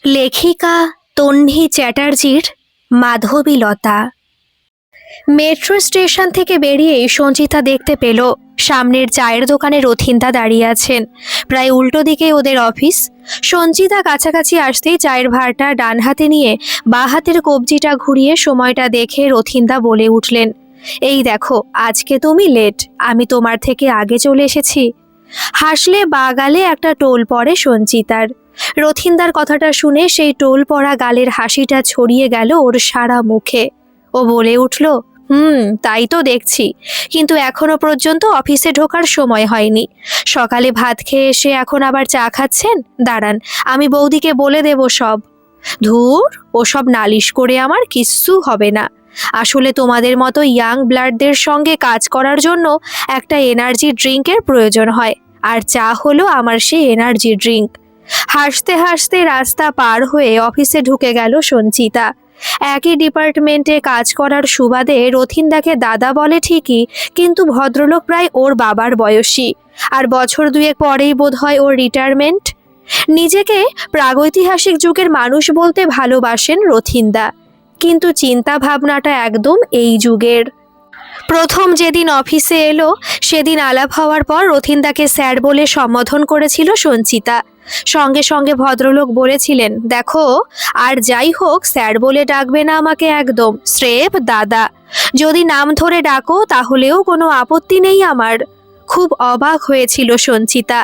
লেখিকা তন্বী চ্যাটার্জির মাধবীলতা। Metro station থেকে বেরিয়েই সঞ্চিতা দেখতে পেল সামনের চায়ের দোকানে রথিনদা দাঁড়িয়ে আছেন। প্রায় উল্টো দিকে ওদের অফিস। সঞ্চিতা কাছাকাছি আসতেই চায়ের ভাঁড়টা ডান হাতে নিয়ে বাঁ হাতের কবজিটা ঘুরিয়ে সময়টা দেখে রথিনদা বলে উঠলেন, এই দেখো, আজকে তুমি লেট, আমি তোমার থেকে আগে চলে এসেছি। হাসলে বাঁ গালে একটা টোল পড়ে সঞ্চিতার। রথিনদার কথাটা শুনে সেই টোল পড়া গালের হাসিটা ছড়িয়ে গেল ওর সারা মুখে। ও বলে উঠল, তাই তো দেখছি, কিন্তু এখনো পর্যন্ত অফিসে ঢোকার সময় হয়নি। সকালে ভাত খেয়ে এসে এখন আবার চা খাচ্ছেন? দাঁড়ান, আমি বৌদিকে বলে দেব সব। ধুর, ওসব নালিশ করে আমার কিচ্ছু হবে না। আসলে তোমাদের মতো ইয়াং ব্লাডদের সঙ্গে কাজ করার জন্য একটা এনার্জি ড্রিঙ্কের প্রয়োজন হয়, আর চা হলো আমার সেই এনার্জি ড্রিঙ্ক। হাসতে হাসতে রাস্তা পার হয়ে অফিসে ঢুকে গেল সঞ্চিতা। একই ডিপার্টমেন্টে কাজ করার সুবাদে রথিনদাকে দাদা বলে ঠিকই, কিন্তু ভদ্রলোক প্রায় ওর বাবার বয়সী, আর বছর দুয়েক পরেই বোধহয় ওর রিটায়ারমেন্ট। নিজেকে প্রাগৈতিহাসিক যুগের মানুষ বলতে ভালোবাসেন রথিনদা, কিন্তু চিন্তা ভাবনাটা একদম এই যুগের। প্রথম যেদিন অফিসে এলো সেদিন আলাপ হওয়ার পর রথিনদাকে স্যার বলে সম্বোধন করেছিল সঞ্চিতা। সঙ্গে সঙ্গে ভদ্রলোক বলেছিলেন, দেখো, আর যাই হোক স্যার বলে ডাকবে না আমাকে, একদম স্রেফ দাদা। যদি নাম ধরে ডাকো তাহলেও কোনো আপত্তি নেই আমার। খুব অবাক হয়েছিল সঞ্চিতা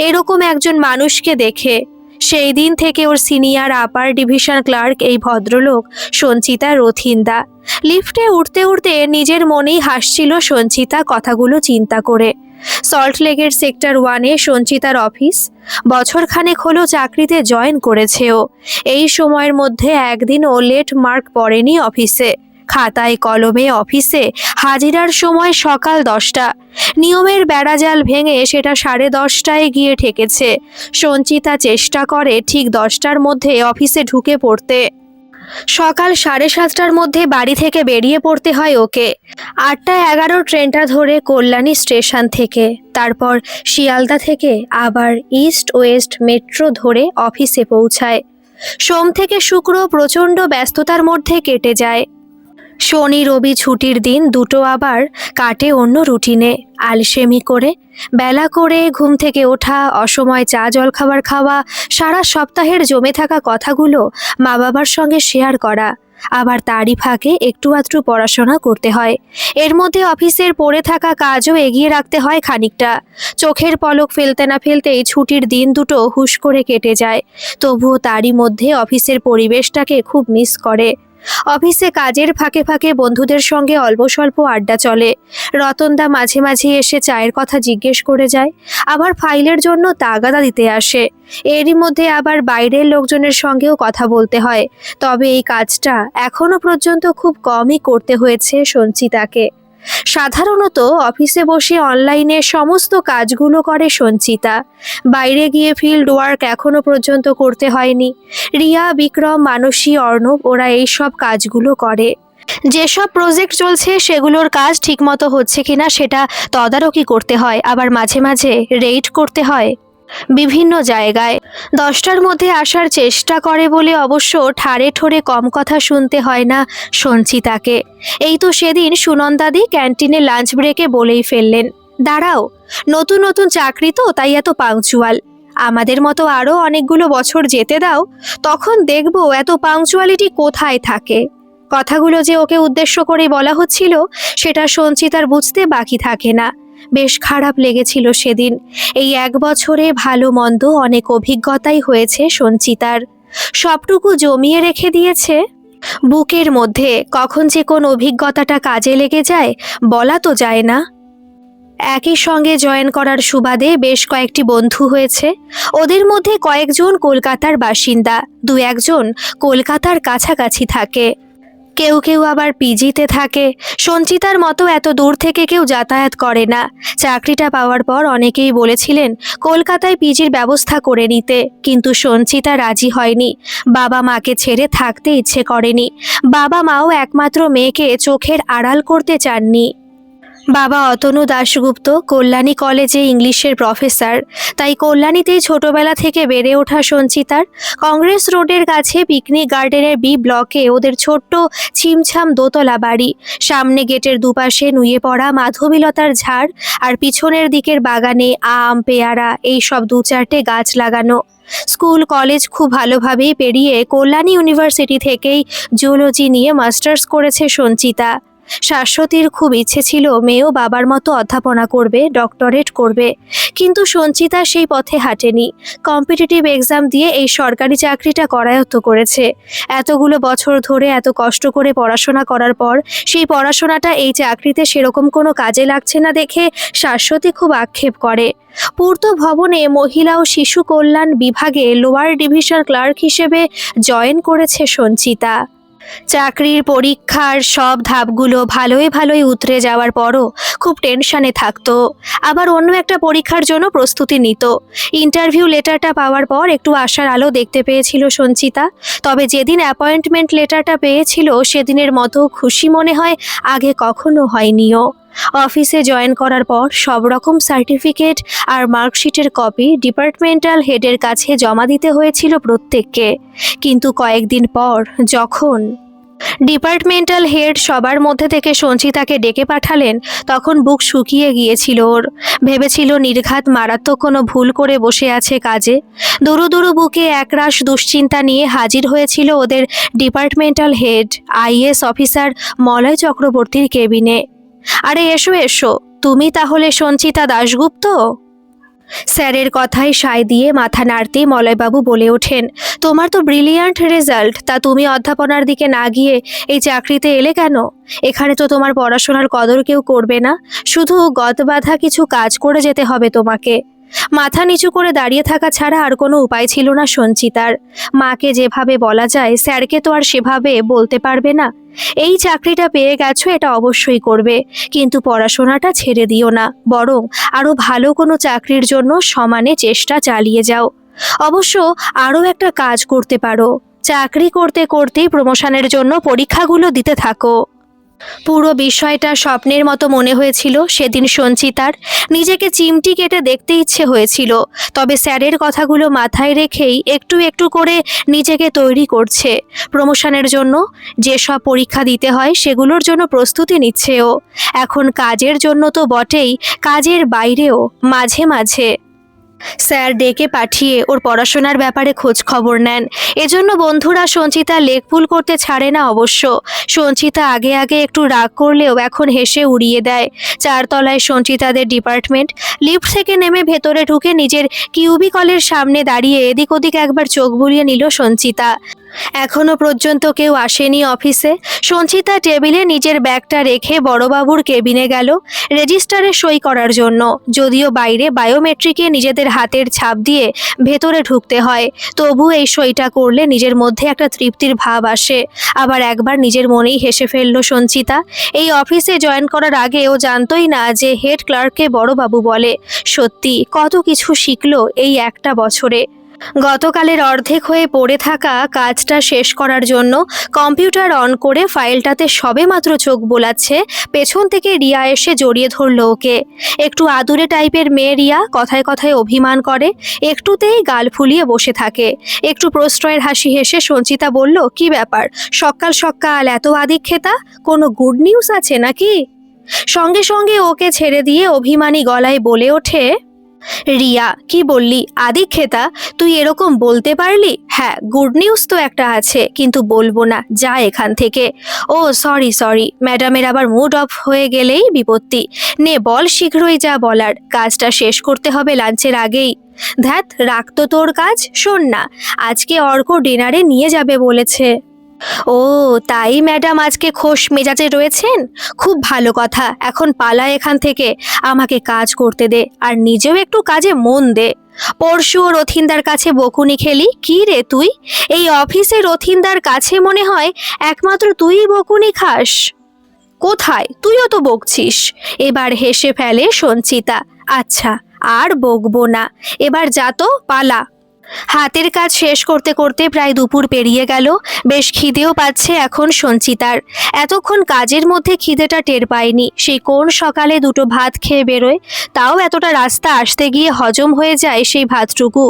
এরকম একজন মানুষকে দেখে। সেই দিন থেকে ওর সিনিয়র আপার ডিভিশন ক্লার্ক এই ভদ্রলোক সঞ্চিতা রথিনদা। লিফটে উঠতে উঠতে নিজের মনেই হাসছিল সঞ্চিতা কথাগুলো চিন্তা করে। সল্টলেকের সেক্টর 1-এ সঞ্চিতার অফিস। বছরখানেক হলো চাকরিতে জয়েন করেছে ও। এই সময়ের মধ্যে একদিনও লেট মার্ক পড়েনি অফিসে। খাতায় কলমে অফিসে হাজিরার সময় সকাল 10টা। নিয়মের বেড়াজাল ভেঙে সেটা 10:30টায় গিয়ে ঠেকেছে। সঞ্চিতা চেষ্টা করে ঠিক 10টার মধ্যে অফিসে ঢুকে পড়তে। সকাল 7:30টার মধ্যে বাড়ি থেকে বেরিয়ে পড়তে হয় ওকে। 8:11 ট্রেনটা ধরে কল্যাণী স্টেশন থেকে, তারপর শিয়ালদা থেকে আবার ইস্ট ওয়েস্ট মেট্রো ধরে অফিসে পৌঁছায়। সোম থেকে শুক্র প্রচণ্ড ব্যস্ততার মধ্যে কেটে যায়। শনি রবি ছুটির দিন দুটো আবার কাটে অন্য রুটিনে। আলসেমি করে, বেলা করে ঘুম থেকে ওঠা, অসময় চা জলখাবার খাওয়া, সারা সপ্তাহের জমে থাকা কথাগুলো মা বাবার সঙ্গে শেয়ার করা, আবার তারই ফাঁকে একটু আধটু পড়াশোনা করতে হয়। এর মধ্যে অফিসের পড়ে থাকা কাজও এগিয়ে রাখতে হয় খানিকটা। চোখের পলক ফেলতে না ফেলতেই ছুটির দিন দুটো হুশ করে কেটে যায়। তবুও তারই মধ্যে অফিসের পরিবেশটাকে খুব মিস করে। অফিসে কাজের ফাঁকে ফাঁকে বন্ধুদের সঙ্গে অল্প স্বল্প আড্ডা চলে। রতনদা মাঝে মাঝে এসে চায়ের কথা জিজ্ঞেস করে যায়, আবার ফাইলের জন্য তাগাদা দিতে আসে। এরই মধ্যে আবার বাইরের লোকজনের সঙ্গেও কথা বলতে হয়। তবে এই কাজটা এখনো পর্যন্ত খুব কমই করতে হয়েছে সঞ্চিতাকে। সাধারণত অফিসে বসে অনলাইনে সমস্ত কাজগুলো করে সঞ্চিতা। বাইরে গিয়ে ফিল্ড ওয়ার্ক এখনো পর্যন্ত করতে হয়নি। রিয়া, বিক্রম, মানসী, অর্ণব ওরা এই সব কাজগুলো করে। যেসব প্রজেক্ট চলছে সেগুলোর কাজ ঠিকমতো হচ্ছে কিনা সেটা তদারকি করতে হয়, আবার মাঝে মাঝে রেইড করতে হয় বিভিন্ন জায়গায়। 10টার মধ্যে আসার চেষ্টা করে বলে অবশ্য ঠাড়ে ঠোরে কম কথা শুনতে হয় না সঞ্চিতাকে। এই তো সেদিন সুনন্দাদি ক্যান্টিনে লাঞ্চ ব্রেকে বলেই ফেললেন, দাঁড়াও, নতুন নতুন চাকরি তো তাই এত পাংচুয়াল। আমাদের মতো আরও অনেকগুলো বছর যেতে দাও, তখন দেখবো এত পাংচুয়ালিটি কোথায় থাকে। কথাগুলো যে ওকে উদ্দেশ্য করে বলা হচ্ছিল সেটা সঞ্চিতার বুঝতে বাকি থাকে না। বেশ খারাপ লেগেছিল সেদিন। এই 1 বছরে ভালো মন্দ অনেক অভিজ্ঞতাই হয়েছে সঞ্চিতার, সবটুকু জমিয়ে রেখে দিয়েছে বুকের মধ্যে। কখন যে কোন অভিজ্ঞতাটা কাজে লেগে যায় বলা তো যায় না। একই সঙ্গে জয়েন করার সুবাদে বেশ কয়েকটি বন্ধু হয়েছে। ওদের মধ্যে কয়েকজন কলকাতার বাসিন্দা, 2-1জন কলকাতার কাছাকাছি থাকে, কেউ কেউ আবার পিজিতে থাকে। সঞ্চিতার মতো এত দূর থেকে কেউ যাতায়াত করে না। চাকরিটা পাওয়ার পর অনেকেই বলেছিলেন কলকাতায় পিজির ব্যবস্থা করে নিতে, কিন্তু সঞ্চিতা রাজি হয়নি। বাবা মাকে ছেড়ে থাকতে ইচ্ছে করেনি। বাবা মাও একমাত্র মেয়েকে চোখের আড়াল করতে চাননি। বাবা অতনু দাশগুপ্ত কল্যাণী কলেজে ইংলিশের প্রফেসর, তাই কল্যাণীতেই ছোটবেলা থেকে বেড়ে ওঠা সঞ্চিতার কংগ্রেস রোডের কাছে পিকনিক গার্ডেনের বি ব্লকে ওদের ছোট্ট ছিমছাম দোতলা বাড়ি। সামনে গেটের দুপাশে নুয়ে পড়া মাধবীলতার ঝাড়, আর পিছনের দিকের বাগানে আম, পেয়ারা এই সব 2-4টে গাছ লাগানো। স্কুল কলেজ খুব ভালোভাবেই পেরিয়ে কল্যাণী ইউনিভার্সিটি থেকেই জুলজি নিয়ে মাস্টার্স করেছে সঞ্চিতা। শাশ্বতীর খুব ইচ্ছে ছিল মেয়েও বাবার মতো অধ্যাপনা করবে, ডক্টরেট করবে, কিন্তু সঞ্চিতা সেই পথে হাঁটেনি। কম্পিটিটিভ এক্সাম দিয়ে এই সরকারি চাকরিটা করায়ত্ত করেছে। এতগুলো বছর ধরে এত কষ্ট করে পড়াশোনা করার পর সেই পড়াশোনাটা এই চাকরিতে সেরকম কোনো কাজে লাগছে না দেখে শাশ্বতী খুব আক্ষেপ করে। পূর্ত ভবনে মহিলা ও শিশু কল্যাণ বিভাগে লোয়ার ডিভিশন ক্লার্ক হিসেবে জয়েন করেছে সঞ্চিতা। চাকরির পরীক্ষার সব ধাপগুলো ভালোই উতরে যাওয়ার পরও খুব টেনশনে থাকতো। আবার অন্য একটা পরীক্ষার জন্য প্রস্তুতি নিত। ইন্টারভিউ লেটারটা পাওয়ার পর একটু আশার আলো দেখতে পেয়েছিল সঞ্চিতা। তবে যেদিন অ্যাপয়েন্টমেন্ট লেটারটা পেয়েছিল সেদিনের মতো খুশি মনে হয় আগে কখনো হয়নিও। অফিসে জয়েন করার পর সব রকম সার্টিফিকেট আর মার্কশিটের কপি ডিপার্টমেন্টাল হেডের কাছে জমা দিতে হয়েছিল প্রত্যেককে। কিন্তু কয়েকদিন পর যখন ডিপার্টমেন্টাল হেড সবার মধ্যে থেকে সঞ্চিতাকে ডেকে পাঠালেন, তখন বুক শুকিয়ে গিয়েছিল ওর। ভেবেছিল নির্ঘাত মারাত্মক কোনো ভুল করে বসে আছে কাজে। দুরু বুকে একরাশ দুশ্চিন্তা নিয়ে হাজির হয়েছিল ওদের departmental head IAS officer Malay চক্রবর্তীর কেবিনে। আরে এসো এসো, তুমি তাহলে সঞ্চিতা দাশগুপ্ত? স্যারের কথায় সায় দিয়ে মাথা নাড়তেই মলয়বাবু বলে ওঠেন, তোমার তো ব্রিলিয়ান্ট রেজাল্ট, তা তুমি অধ্যাপনার দিকে না গিয়ে এই চাকরিতে এলে কেন? এখানে তো তোমার পড়াশোনার কদর কেউ করবে না, শুধু গতবাধা কিছু কাজ করে যেতে হবে তোমাকে। মাথা নিচু করে দাঁড়িয়ে থাকা ছাড়া আর কোনো উপায় ছিল না সঞ্চিতার। মাকে যেভাবে বলা যায় স্যারকে তো আর সেভাবে বলতে পারবে না। এই চাকরিটা পেয়ে গেছো, এটা অবশ্যই করবে, কিন্তু পড়াশোনাটা ছেড়ে দিও না, বরং আরো ভালো কোনো চাকরির জন্য সমানে চেষ্টা চালিয়ে যাও। অবশ্য আরও একটা কাজ করতে পারো, চাকরি করতে করতেই প্রমোশনের জন্য পরীক্ষাগুলো দিতে থাকো। পুরো বিষয়টা স্বপ্নের মতো মনে হয়েছিল সেদিন সঞ্চিতার। নিজেকে চিমটি কেটে দেখতে ইচ্ছে হয়েছিল, তবে স্যারের কথাগুলো মাথায় রেখেই একটু একটু করে নিজেকে তৈরি করছে। প্রমোশনের জন্য যেসব পরীক্ষা দিতে হয় সেগুলোর জন্য প্রস্তুতি নিচ্ছে ও। এখন কাজের জন্য তো বটেই, কাজের বাইরেও মাঝে মাঝে স্যার ডেকে পাঠিয়ে ওর পড়াশোনার ব্যাপারে খোঁজ খবর নেন। এজন্য বন্ধুরা সঞ্চিতা লেকপুল করতে ছাড়ে না অবশ্য। সঞ্চিতা আগে আগে একটু রাগ করলেও এখন হেসে উড়িয়ে দেয়। 4 তলায় সঞ্চিতাদের ডিপার্টমেন্ট। লিফট থেকে নেমে ভেতরে ঢুকে নিজের কিউবিকলের সামনে দাঁড়িয়ে এদিক ওদিক একবার চোখ বুলিয়ে নিল সঞ্চিতা। এখনো পর্যন্ত কেউ আসেনি অফিসে। সঞ্চিতা টেবিলে নিজের ব্যাগটা রেখে বড়বাবুর কেবিনে গেল রেজিস্টারে সই করার জন্য। যদিও বাইরে বায়োমেট্রিকে নিজেদের হাতের ছাপ দিয়ে ভেতরে ঢুকতে হয়, তবু এই সইটা করলে নিজের মধ্যে একটা তৃপ্তির ভাব আসে। আবার একবার নিজের মনেই হেসে ফেলল সঞ্চিতা। এই অফিসে জয়েন করার আগে ও জানতই না যে হেড ক্লার্ককে বড়বাবু বলে। সত্যি কত কিছু শিখলো এই একটা বছরে। গতকালের অর্ধেক হয়ে পড়ে থাকা কাজটা শেষ করার জন্য কম্পিউটার অন করে ফাইলটাতে সবেমাত্র চোখ বোলাচ্ছে, পেছন থেকে রিয়া এসে জড়িয়ে ধরল ওকে। একটু আদুরে টাইপের মেয়ে রিয়া, কথায় কথায় অভিমান করে, একটুতেই গাল ফুলিয়ে বসে থাকে। একটু প্রশ্রয়ের হাসি হেসে সঞ্চিতা বলল, কি ব্যাপার, সকাল সকাল এত আদিক্ষেতা, কোনো গুড নিউজ আছে নাকি? সঙ্গে সঙ্গে ওকে ছেড়ে দিয়ে অভিমানী গলায় বলে ওঠে, রিয়া, কি বললি আদিক্ষেতা? তুই এরকম বলতে পারলি? হ্যাঁ, গুড নিউজ তো একটা আছে, কিন্তু বলবো না, যা এখান থেকে। ও সরি, ম্যাডামের আবার মুড অফ হয়ে গেলেই বিপত্তি। নে বল শীঘ্রই যা বলার, কাজটা শেষ করতে হবে লাঞ্চের আগেই। ধ্যাত, রাখতো তোর কাজ। শোন না, আজকে অর্ক ডিনারে নিয়ে যাবে বলেছে। ও তাই ম্যাডাম আজকে খোশ মেজাজে রয়েছেন? খুব ভালো কথা, এখন পালা এখান থেকে, আমাকে কাজ করতে দে, আর নিজেও একটু কাজে মন দে। পরশুও রথিনদার কাছে বকুনি খেলি। কি রে তুই, এই অফিসে রথিনদার কাছে মনে হয় একমাত্র তুই বকুনি খাস? কোথায়, তুইও তো বকছিস। এবার হেসে ফেলে সঞ্চিতা। আচ্ছা, আর বকবো না, এবার যা তো পালা। হাতের কাজ শেষ করতে করতে প্রায় দুপুর পেরিয়ে গেল। বেশ খিদেও পাচ্ছে এখন সঞ্চিতার। এতক্ষণ কাজের মধ্যে খিদেটা টের পায়নি। সেই কোন সকালে দুটো ভাত খেয়ে বেরোয়, তাও এতটা রাস্তা আসতে গিয়ে হজম হয়ে যায় সেই ভাতটুকু।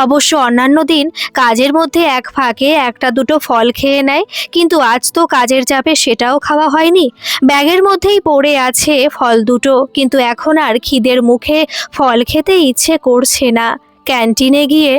অবশ্য অন্যান্য দিন কাজের মধ্যে এক ফাঁকে একটা দুটো ফল খেয়ে নেয়, কিন্তু আজ তো কাজের চাপে সেটাও খাওয়া হয়নি। ব্যাগের মধ্যেই পড়ে আছে ফল দুটো, কিন্তু এখন আর খিদের মুখে ফল খেতে ইচ্ছে করছে না। ক্যান্টিনে গিয়ে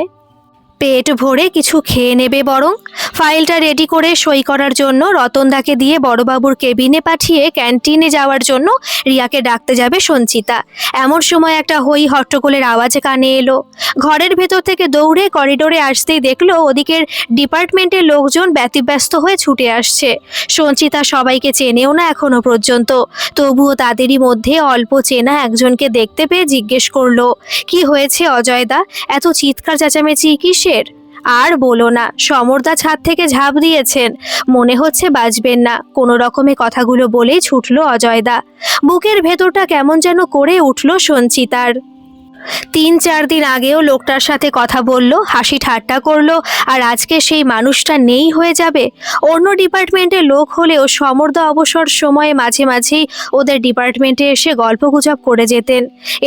পেট ভরে কিছু খেয়ে নেবে বরং। ফাইলটা রেডি করে সই করার জন্য রতনদাকে দিয়ে বড়বাবুর কেবিনে পাঠিয়ে ক্যান্টিনে যাওয়ার জন্য রিয়াকে ডাকতে যাবে সঞ্চিতা। এমন সময় একটা হই হট্টগোলের আওয়াজ কানে এলো। ঘরের ভেতর থেকে দৌড়ে করিডোরে আসতেই দেখলো ওদিকের ডিপার্টমেন্টের লোকজন ব্যতিব্যস্ত হয়ে ছুটে আসছে। সঞ্চিতা সবাইকে চেনেও না এখনো পর্যন্ত, তবুও তাদেরই মধ্যে অল্প চেনা একজনকে দেখতে পেয়ে জিজ্ঞেস করলো, কি হয়েছে অজয়দা, এত চিৎকার চেঁচামেচি কিসের? আর বলো না, সমরদা ছাদ থেকে ঝাঁপ দিয়েছেন, মনে হচ্ছে বাঁচবেন না। কোনো রকমে কথাগুলো বলেই ছুটলো অজয়দা। বুকের ভেতরটা কেমন যেন করে উঠল সঞ্চিতার। 3-4 দিন আগেও লোকটার সাথে কথা বলল, হাসি ঠাট্টা করলো, আর আজকে সেই মানুষটা নেই হয়ে যাবে। অন্য ডিপার্টমেন্টের লোক হলেও সমরদা অবসর সময়ে মাঝে মাঝেই ওদের ডিপার্টমেন্টে এসে গল্পগুজব করে যেতেন।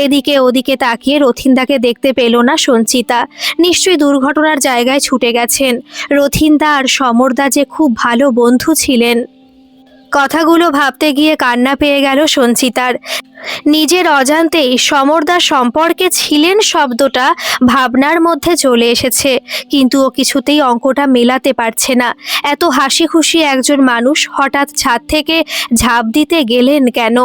এদিকে ওদিকে তাকিয়ে রথিনদাকে দেখতে পেল না সঞ্চিতা। নিশ্চয়ই দুর্ঘটনার জায়গায় ছুটে গেছেন। রথিনদা আর সমরদা যে খুব ভালো বন্ধু ছিলেন। কথাগুলো ভাবতে গিয়ে কান্না পেয়ে গেল সঞ্চিতার। নিজের অজান্তেই সমরদার সম্পর্কে ছিলেন শব্দটা ভাবনার মধ্যে চলে এসেছে, কিন্তু ও কিছুতেই অঙ্কটা মেলাতে পারছে না। এত হাসি খুশি একজন মানুষ হঠাৎ ছাদ থেকে ঝাঁপ দিতে গেলেন কেন?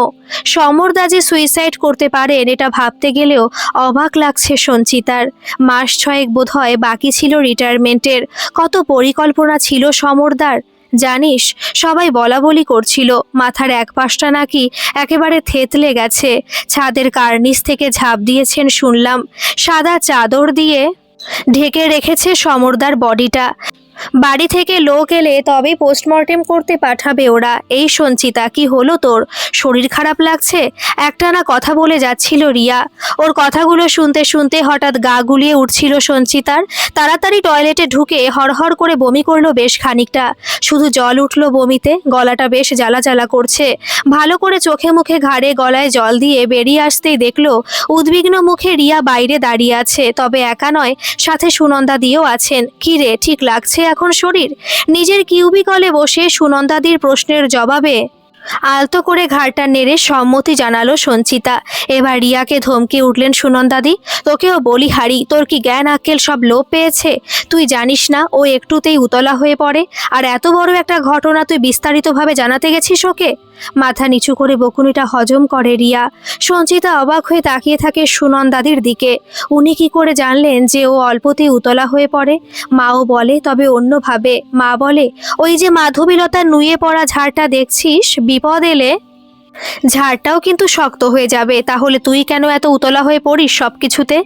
সমরদা যে সুইসাইড করতে পারেন এটা ভাবতে গেলেও অবাক লাগছে সঞ্চিতার। মাস 6 বোধহয় বাকি ছিল রিটায়ারমেন্টের। কত পরিকল্পনা ছিল সমরদার। জানিস, সবাই বলা বলি করছিল মাথার এক পাশটা নাকি একেবারে থেতলে গেছে। ছাদের কার্নিস থেকে ঝাঁপ দিয়েছেন শুনলাম। সাদা চাদর দিয়ে ঢেকে রেখেছে সমরদার বডিটা। বাড়ি থেকে লোক এলে তবেই পোস্টমর্টেম করতে পাঠাবে ওরা। এই সঞ্চিতা, কি হলো তোর? শরীর খারাপ লাগছে? একটানা কথা বলে যাচ্ছিল রিয়া। ওর কথাগুলো শুনতে শুনতে হঠাৎ গা গুলিয়ে উঠছিল সঞ্চিতার। তাড়াতাড়ি টয়লেটে ঢুকে হড়হড় করে বমি করলো বেশ খানিকটা। শুধু জল উঠলো বমিতে, গলাটা বেশ জ্বালা জ্বালা করছে। ভালো করে চোখে মুখে ঘাড়ে গলায় জল দিয়ে বেরিয়ে আসতেই দেখলো উদ্বিগ্ন মুখে রিয়া বাইরে দাঁড়িয়ে আছে। তবে একা নয়, সাথে সুনন্দা দিও আছেন। কি রে, ঠিক লাগছে এখন শরীর? নিজের কিউবিকলে বসে সুনন্দাদির প্রশ্নের জবাবে আলতো করে ঘাড়টা নেড়ে সম্মতি জানালো সঞ্চিতা। এবার রিয়াকে ধমকে উঠলেন সুনন্দাদি, তোকেও বলি হারি, তোর কি জ্ঞান আক্কেল সব লোপ পেয়েছে? তুই জানিস না ও একটুতেই উতলা হয়ে পড়ে? আর এত বড় একটা ঘটনা তুই বিস্তারিতভাবে জানাতে গেছিস ওকে? মাথা নিচু করে বকুনিটা হজম করে রিয়া। সঞ্চিতা অবাক হয়ে তাকিয়ে থাকে সুনন্দাদির দিকে। উনি কি করে জানলেন যে ও অল্পতেই উতলা হয়ে পড়ে? মাও বলে, তবে অন্যভাবে। মা বলে, ওই যে মাধবীলতার নুয়ে পড়া ঝাড়টা দেখছিস, বিপদ এলে ঝাড়টাও কিন্তু শক্ত হয়ে যাবে। তাহলে তুই কেন এত উতলা হয়ে পড়িস সব কিছুতে?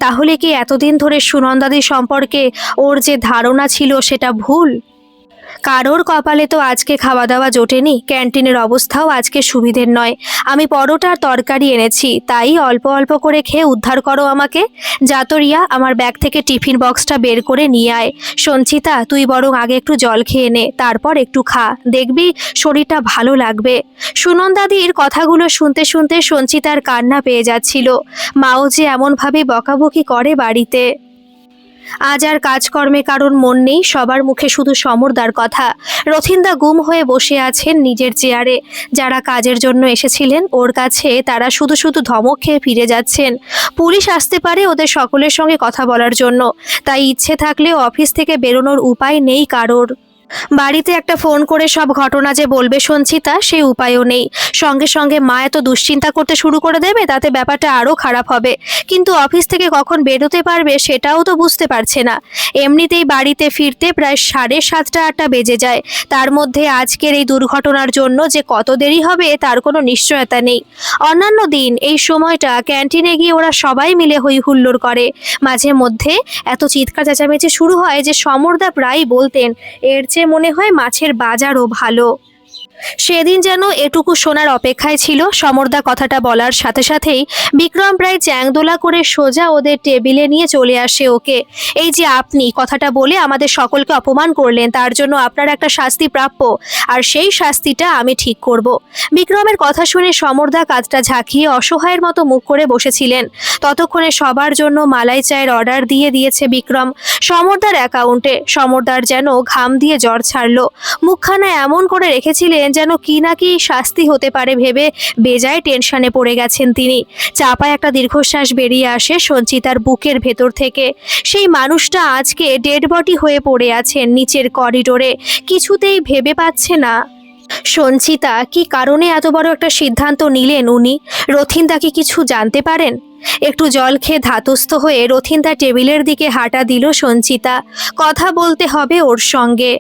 তাহলে কি এতদিন ধরে সুনন্দাদি সম্পর্কে ওর যে ধারণা ছিল সেটা ভুল? কারোর কপালে তো আজকে খাওয়া দাওয়া জোটেনি। ক্যান্টিনের অবস্থাও আজকে সুবিধের নয়। আমি পরোটা আর তরকারি এনেছি, তাই অল্প অল্প করে খেয়ে উদ্ধার করো আমাকে। যা তো রিয়া, আমার ব্যাগ থেকে টিফিন বক্সটা বের করে নিয়ে আয়। সঞ্চিতা, তুই বরং আগে একটু জল খেয়ে নে, তারপর একটু খা, দেখবি শরীরটা ভালো লাগবে। সুনন্দাদির কথাগুলো শুনতে শুনতে সঞ্চিতার কান্না পেয়ে যাচ্ছিল। মাও যে এমনভাবে বকাবকি করে বাড়িতে। আজ আর কাজকর্মে কারোর মন নেই, সবার মুখে শুধু সমরদার কথা। রথিনদা গুম হয়ে বসে আছেন নিজের চেয়ারে। যারা কাজের জন্য এসেছিলেন ওর কাছে, তারা শুধু শুধু ধমক খেয়ে ফিরে যাচ্ছেন। পুলিশ আসতে পারে ওদের সকলের সঙ্গে কথা বলার জন্য, তাই ইচ্ছে থাকলেও অফিস থেকে বেরোনোর উপায় নেই কারোর। বাড়িতে একটা ফোন করে সব ঘটনা যে বলবে সঞ্চিতা, সেই উপায়ও নেই। সঙ্গে সঙ্গে মা এত দুশ্চিন্তা করতে শুরু করে দেবে, তাতে ব্যাপারটা আরও খারাপ হবে। কিন্তু অফিস থেকে কখন বেরোতে পারবে সেটাও তো বুঝতে পারছে না। এমনিতেই বাড়িতে ফিরতে প্রায় 7:30-8টা বেজে যায়। তার মধ্যে আজকের এই দুর্ঘটনার জন্য যে কত দেরি হবে তার কোনো নিশ্চয়তা নেই। অন্যান্য দিন এই সময়টা ক্যান্টিনে গিয়ে ওরা সবাই মিলে হই হুল্লোড় করে। মাঝে মধ্যে এত চিৎকার চেঁচামেচি শুরু হয় যে সমরদা প্রায়ই বলতেন, এর চেয়ে মনে হয় মাছের বাজারও ভালো। সেদিন যেন এটুকু শোনার অপেক্ষায় ছিল। সমরদা কথাটা বলার সাথে সাথেই বিক্রম প্রায় চ্যাংদোলা করে সোজা ওদের টেবিলে নিয়ে চলে আসে ওকে। এই যে আপনি কথাটা বলে আমাদের সকলকে অপমান করলেন, তার জন্য আপনার একটা শাস্তি প্রাপ্য, আর সেই শাস্তিটা আমি ঠিক করব। বিক্রমের কথা শুনে সমরদা কাজটা ঝাঁকিয়ে অসহায়ের মতো মুখ করে বসেছিলেন। ততক্ষণে সবার জন্য মালাই চায়ের অর্ডার দিয়ে দিয়েছে বিক্রম সমরদার অ্যাকাউন্টে। সমরদার যেন ঘাম দিয়ে জ্বর ছাড়লো। মুখখানা এমন করে রেখেছিলেন যেন কি না কি শাস্তি হতে পারে ভেবে বেজায় টেনশনে পড়ে গেছেন তিনি। চাপায় একটা দীর্ঘশ্বাস বেরিয়ে আসে সঞ্চিতার বুকের ভেতর থেকে। সেই মানুষটা আজকে ডেড বডি হয়ে পড়ে আছেন নিচের করিডোরে, কিছুতেই ভেবে পাচ্ছে না সঞ্চিতা কি কারণে এত বড় একটা সিদ্ধান্ত নিলেন উনি। রথিনদা কি কিছু জানতে পারেন? একটু জল খেয়ে ধাতস্থ হয়ে রথিনদা টেবিলের দিকে হাঁটা দিল সঞ্চিতা। কথা বলতে হবে ওর সঙ্গে।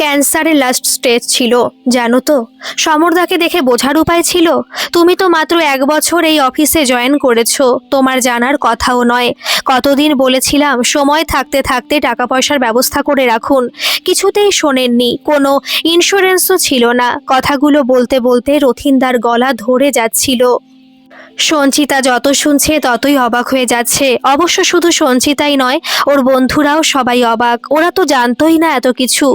ক্যান্সারের লাস্ট স্টেজ ছিল জানো তো। সমরদাকে দেখে বোঝার উপায় ছিল? তুমি তো মাত্র 1 বছর এই অফিসে জয়েন করেছো, তোমার জানার কথাও নয়। কতদিন বলেছিলাম সময় থাকতে থাকতে টাকা পয়সার ব্যবস্থা করে রাখুন, কিছুতেই শোনেননি। কোনো ইন্স্যুরেন্সও ছিল না। কথাগুলো বলতে বলতে রথিনদার গলা ধরে যাচ্ছিল। সঞ্চিতা যত শুনছে ততই অবাক হয়ে যাচ্ছে। অবশ্য শুধু সঞ্চিতাই নয়, ওর বন্ধুরাও সবাই অবাক। ওরা তো জানতোই না এত কিছু।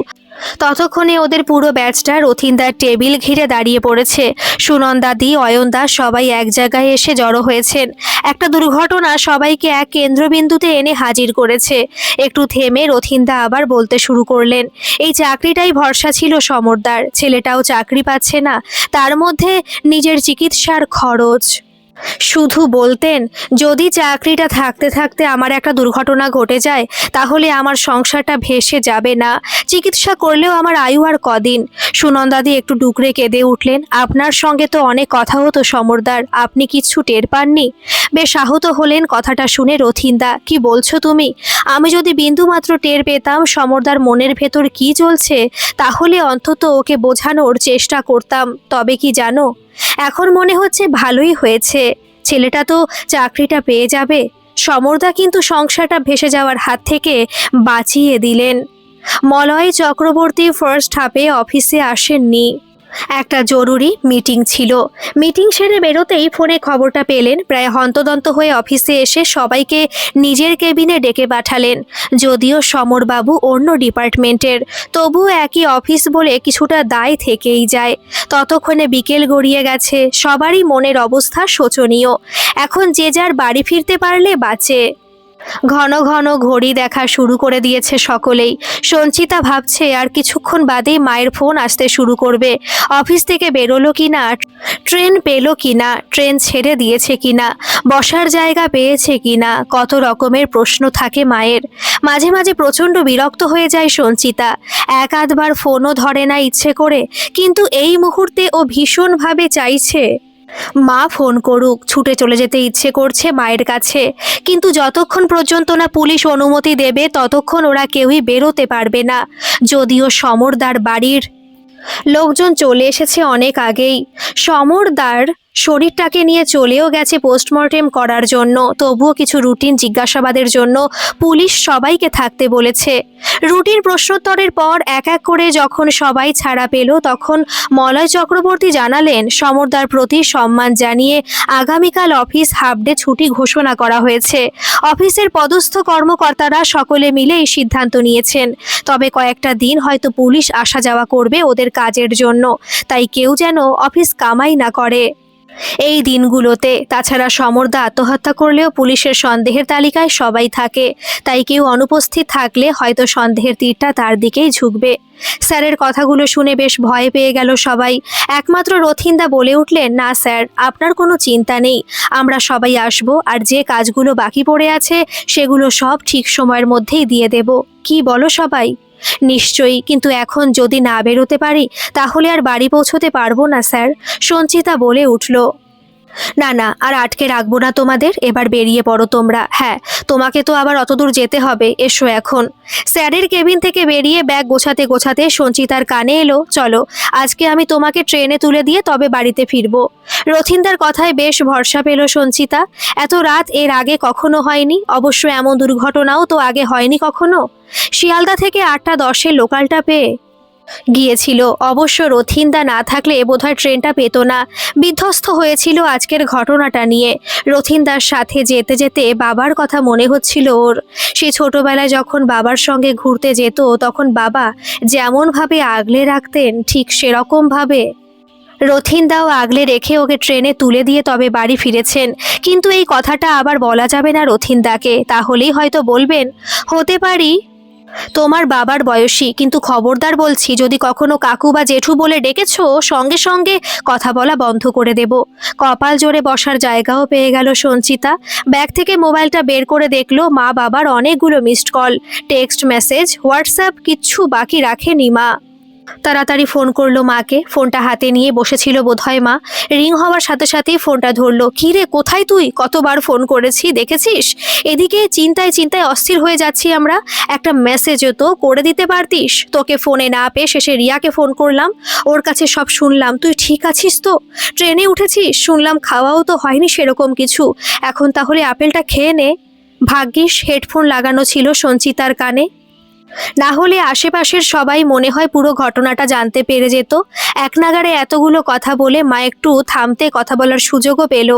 ততক্ষণে ওদের পুরো ব্যাচটা রথিনদার টেবিল ঘিরে দাঁড়িয়ে পড়েছে। সুনন্দাদি, অয়নদা সবাই এক জায়গায় এসে জড়ো হয়েছেন। একটা দুর্ঘটনা সবাইকে এক কেন্দ্রবিন্দুতে এনে হাজির করেছে। একটু থেমে রথিনদা আবার বলতে শুরু করলেন, এই চাকরিটাই ভরসা ছিল সমরদার। ছেলেটাও চাকরি পাচ্ছে না, তার মধ্যে নিজের চিকিৎসার খরচ। শুধু বলতেন, যদি চাকরিটা থাকতে থাকতে আমার একটা দুর্ঘটনা ঘটে যায় তাহলে আমার সংসারটা ভেসে যাবে না। চিকিৎসা করলেও আমার আয়ু আর কদিন। সুনন্দাদি একটু ডুকরে কেঁদে উঠলেন, আপনার সঙ্গে তো অনেক কথা হতো সমরদার, আপনি কিচ্ছু টের পাননি? বেশ আহত হলেন কথাটা শুনে রথিনদা। কি বলছো তুমি? আমি যদি বিন্দুমাত্র টের পেতাম সমরদার মনের ভেতর কি চলছে, তাহলে অন্তত ওকে বোঝানোর চেষ্টা করতাম। তবে কি জানো, এখন মনে হচ্ছে ভালোই হয়েছে, ছেলেটা তো চাকরিটা পেয়ে যাবে। সমরদা কিন্তু সংসারটা ভেসে যাওয়ার হাত থেকে বাঁচিয়ে দিলেন। মলয় চক্রবর্তী ফার্স্ট হাফে অফিসে আসেননি, একটা জরুরি মিটিং ছিল। মিটিং সেরে বেরোতেই ফোনে খবরটা পেলেন। প্রায় হন্তদন্ত হয়ে অফিসে এসে সবাইকে নিজের কেবিনে ডেকে পাঠালেন। যদিও সমরবাবু অন্য ডিপার্টমেন্টের, তবুও একই অফিস বলে কিছুটা দায় থেকেই যায়। ততক্ষণে বিকেল গড়িয়ে গেছে। সবারই মনের অবস্থা শোচনীয়। এখন যে যার বাড়ি ফিরতে পারলে বাঁচে। ঘন ঘন ঘড়ি দেখা শুরু করে দিয়েছে সকলেই। সঞ্চিতা ভাবছে আর কিছুক্ষণ বাদেই মায়ের ফোন আসতে শুরু করবে। অফিস থেকে বেরোলো কিনা, ট্রেন পেলো কিনা, ট্রেন ছেড়ে দিয়েছে কিনা, বসার জায়গা পেয়েছে কিনা, কত রকমের প্রশ্ন থাকে মায়ের। মাঝে মাঝে প্রচণ্ড বিরক্ত হয়ে যায় সঞ্চিতা। এক আধবার ফোনও ধরে না ইচ্ছে করে, কিন্তু এই মুহূর্তে ও ভীষণভাবে চাইছে মা ফোন করুক। ছুটে চলে যেতে ইচ্ছে করছে মায়ের কাছে, কিন্তু যতক্ষণ পর্যন্ত না পুলিশ অনুমতি দেবে ততক্ষণ ওরা কেউই বেরোতে পারবে না। যদিও সমরদার বাড়ির লোকজন চলে এসেছে অনেক আগেই। সমরদার শরীরটাকে নিয়ে চলেও গেছে পোস্টমর্টেম করার জন্য। তবুও কিছু রুটিন জিজ্ঞাসাবাদের জন্য পুলিশ সবাইকে থাকতে বলেছে। রুটিন প্রশ্নোত্তরের পর এক এক করে যখন সবাই ছাড়া পেল, তখন মলয় চক্রবর্তী জানালেন সমরদার প্রতি সম্মান জানিয়ে আগামীকাল অফিস হাফ ডে ছুটি ঘোষণা করা হয়েছে। অফিসের পদস্থ কর্মকর্তারা সকলে মিলে এই সিদ্ধান্ত নিয়েছেন। তবে কয়েকটা দিন হয়তো পুলিশ আসা যাওয়া করবে ওদের কাজের জন্য, তাই কেউ যেন অফিস কামাই না করে এই দিনগুলোতে। তাছাড়া সমরদা আত্মহত্যা করলেও পুলিশের সন্দেহের তালিকায় সবাই থাকে, তাই কেউ অনুপস্থিত থাকলে হয়তো সন্দেহের তীরটা তার দিকেই ঝুঁকবে। স্যারের কথাগুলো শুনে বেশ ভয় পেয়ে গেল সবাই। একমাত্র রথিনদা বলে উঠলেন, না স্যার, আপনার কোনো চিন্তা নেই, আমরা সবাই আসব, আর যে কাজগুলো বাকি পড়ে আছে সেগুলো সব ঠিক সময়ের মধ্যেই দিয়ে দেব। কি বলো সবাই? নিশ্চয়ই, কিন্তু এখন যদি না বেরোতে পারি তাহলে আর বাড়ি পৌঁছতে পারবো না স্যার, সঞ্চিতা বলে উঠল। না না, আর আটকে রাখবো না তোমাদের, এবার বেরিয়ে পড়ো তোমরা। হ্যাঁ, তোমাকে তো আবার অতদূর যেতে হবে, এসো এখন। স্যারের কেবিন থেকে বেরিয়ে ব্যাগ গোছাতে গোছাতে সঞ্চিতার কানে এলো, চলো আজকে আমি তোমাকে ট্রেনে তুলে দিয়ে তবে বাড়িতে ফিরবো। রথিনদার কথায় বেশ ভরসা পেল সঞ্চিতা। এত রাত এর আগে কখনো হয়নি, অবশ্য এমন দুর্ঘটনাও তো আগে হয়নি কখনো। শিয়ালদা থেকে 8টা 10-এ লোকালটা পেয়ে গিয়েছিল। অবশ্য রথিনদা না থাকলে বোধহয় ট্রেনটা পেতো না। বিধ্বস্ত হয়েছিল আজকের ঘটনাটা নিয়ে। রথিনদার সাথে যেতে যেতে বাবার কথা মনে হচ্ছিল ওর। সে ছোটবেলায় যখন বাবার সঙ্গে ঘুরতে যেত তখন বাবা যেমনভাবে আগলে রাখতেন ঠিক সেরকমভাবে রথিনদাও আগলে রেখে ওকে ট্রেনে তুলে দিয়ে তবে বাড়ি ফিরেছেন। কিন্তু এই কথাটা আবার বলা যাবে না রথিনদাকে, তাহলেই হয়তো বলবেন হতে পারি তোমার বাবার বয়সী, কিন্তু খবরদার বলছি যদি কখনো কাকু বা জেঠু বলে ডেকেছো সঙ্গে সঙ্গে কথা বলা বন্ধ করে দেব। কপাল জোরে বসার জায়গাও পেয়ে গেল সঞ্চিতা। ব্যাগ থেকে মোবাইলটা বের করে দেখলো মা বাবার অনেকগুলো missed call, text message, WhatsApp, কিচ্ছু বাকি রাখেনি মা। তাড়াতাড়ি ফোন করলো মাকে। ফোনটা হাতে নিয়ে বসেছিল বোধহয় মা। রিং হওয়ার সাথে সাথেই ফোনটা ধরলো। কী রে, কোথায় তুই? কতবার ফোন করেছি দেখেছিস? এদিকে চিন্তায় চিন্তায় অস্থির হয়ে যাচ্ছি আমরা। একটা মেসেজও তো করে দিতে পারতিস। তোকে ফোনে না পেয়ে শেষে রিয়াকে ফোন করলাম, ওর কাছে সব শুনলাম। তুই ঠিক আছিস তো? ট্রেনে উঠেছিস শুনলাম, খাওয়াও তো হয়নি সেরকম কিছু। এখন তাহলে আপেলটা খেয়ে নে। ভাগ্যিস হেডফোন লাগানো ছিল সঞ্চিতার কানে, না হলে আশেপাশের সবাই মনে হয় পুরো ঘটনাটা জানতে পেরে যেত। এক নাগাড়ে এতগুলো কথা বলে মা একটু থামতে কথা বলার সুযোগও পেল।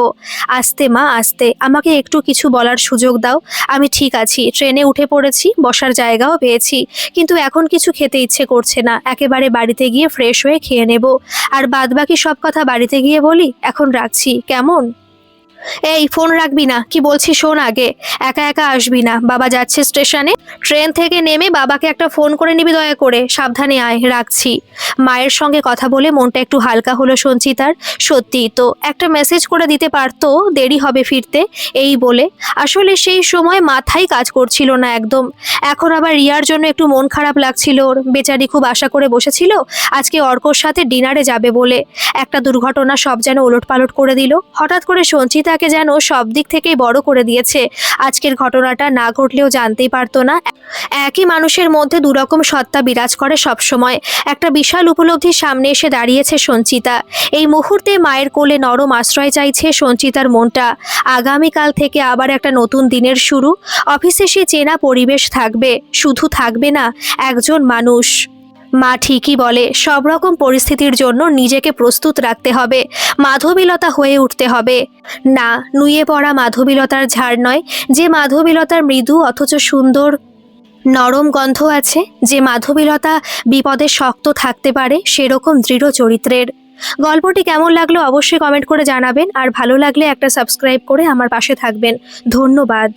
আস্তে মা আস্তে, আমাকে একটু কিছু বলার সুযোগ দাও। আমি ঠিক আছি, ট্রেনে উঠে পড়েছি, বসার জায়গাও পেয়েছি, কিন্তু এখন কিছু খেতে ইচ্ছে করছে না। একেবারে বাড়িতে গিয়ে ফ্রেশ হয়ে খেয়ে নেব, আর বাদবাকি সব কথা বাড়িতে গিয়ে বলি। এখন রাখছি, কেমন? এই ফোন রাখবি না, কি বলছি শোন আগে। একা একা আসবি না, বাবা যাচ্ছে স্টেশনে। ট্রেন থেকে নেমে বাবাকে একটা ফোন করে নিবি দয়া করে। সাবধানে আয়, রাখছি। মায়ের সঙ্গে কথা বলে মনটা একটু হালকা হলো সঞ্চিতার। সত্যিই তো একটা মেসেজ করে দিতে পারতো, দেরি হবে ফিরতে এই বলে। আসলে সেই সময় মাথায় কাজ করছিল না একদম। এখন আবার রিয়ার জন্য একটু মন খারাপ লাগছিল ওর। বেচারি খুব আশা করে বসেছিল আজকে অর্কর সাথে ডিনারে যাবে বলে। একটা দুর্ঘটনা সব যেন ওলটপালট করে দিল। হঠাৎ করে সঞ্চিতাকে যেন সব দিক থেকেই বড় করে দিয়েছে। আজকের ঘটনাটা না ঘটলেও জানতেই পারতো না। একই মানুষের মধ্যে দুরকম সত্তা বিরাজ করে সবসময়। একটা বিশাল উপলব্ধির সামনে এসে দাঁড়িয়েছে সঞ্চিতা। এই মুহূর্তে মায়ের কোলে নরম আশ্রয় চাইছে সঞ্চিতার মনটা। আগামীকাল থেকে আবার একটা নতুন দিনের শুরু। অফিসে সে চেনা পরিবেশ থাকবে, শুধু থাকবে না একজন মানুষ। মা ঠিকই বলে, সব রকম পরিস্থিতির জন্য নিজেকে প্রস্তুত রাখতে হবে, মাধবীলতা হয়ে উঠতে হবে। না, নুয়ে পড়া মাধবীলতার ঝাড় নয়, যে মাধবীলতার মৃদু অথচ সুন্দর নরম গন্ধ আছে, যে মাধবীলতা বিপদে শক্ত থাকতে পারে, সেরকম দৃঢ় চরিত্রের। গল্পটি কেমন লাগলো অবশ্যই কমেন্ট করে জানাবেন, আর ভালো লাগলে একটা সাবস্ক্রাইব করে আমার পাশে থাকবেন। ধন্যবাদ।